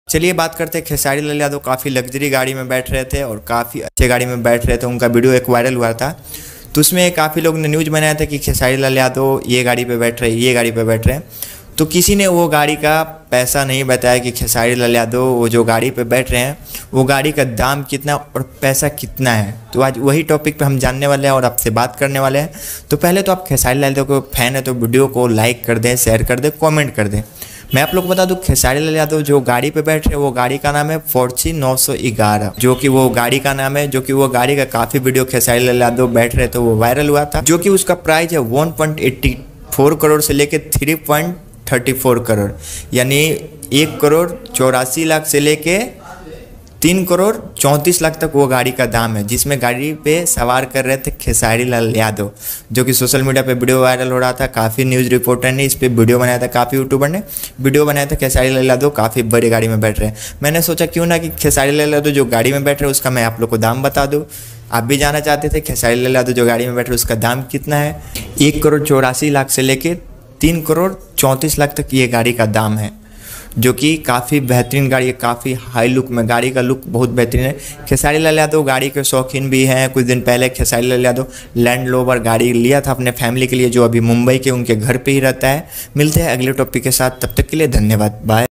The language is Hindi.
चलिए बात करते हैं खेसारी लाल यादव काफ़ी लग्जरी गाड़ी में बैठ रहे थे और काफ़ी अच्छे गाड़ी में बैठ रहे थे। उनका वीडियो एक वायरल हुआ था, तो उसमें काफ़ी लोग ने न्यूज़ बनाया था कि खेसारी लाल यादव ये गाड़ी पे बैठ रहे हैं, ये गाड़ी पे बैठ रहे हैं। तो किसी ने वो गाड़ी का पैसा नहीं बताया कि खेसारी लाल यादव वो जो गाड़ी पे बैठ रहे हैं वो गाड़ी का दाम कितना और पैसा कितना है। तो आज वही टॉपिक पे हम जानने वाले हैं और आपसे बात करने वाले हैं। तो पहले तो आप खेसारी लाल यादव को फैन है तो वीडियो को लाइक कर दें, शेयर कर दें, कॉमेंट कर दें। मैं आप लोग को बता दूं खेसारी लाल यादव जो गाड़ी पे बैठ रहे हैं वो गाड़ी का नाम है फॉर्च्यून 911, जो कि वो गाड़ी का नाम है, जो कि वो गाड़ी का काफ़ी वीडियो खेसारी लाल यादव बैठ रहे तो वो वायरल हुआ था, जो कि उसका प्राइस है 1.84 करोड़ से लेके 3.34 करोड़, यानी 1,84,00,000 से लेके 3,34,00,000 तक वो गाड़ी का दाम है, जिसमें गाड़ी पे सवार कर रहे थे खेसारी लाल यादव, जो कि सोशल मीडिया पे वीडियो वायरल हो रहा था। काफ़ी न्यूज़ रिपोर्टर ने इस पे वीडियो बनाया था, काफ़ी यूट्यूबर ने वीडियो बनाया था खेसारी लाल यादव काफ़ी बड़ी गाड़ी में बैठ रहे हैं। मैंने सोचा क्यों ना कि खेसारी लाल यादव जो गाड़ी में बैठ रहे हैं उसका मैं आप लोग को दाम बता दूँ। आप भी जानना चाहते थे खेसारी लाल यादव जो गाड़ी में बैठ रहे हैं उसका दाम कितना है। 1,84,00,000 से लेके 3,34,00,000 तक ये गाड़ी का दाम है, जो कि काफ़ी बेहतरीन गाड़ी है, काफ़ी हाई लुक में, गाड़ी का लुक बहुत बेहतरीन है। खेसारी लाल यादव गाड़ी के शौकीन भी हैं। कुछ दिन पहले खेसारी लाल यादव लैंड रोवर गाड़ी लिया था अपने फैमिली के लिए, जो अभी मुंबई के उनके घर पे ही रहता है। मिलते हैं अगले टॉपिक के साथ, तब तक के लिए धन्यवाद, बाय।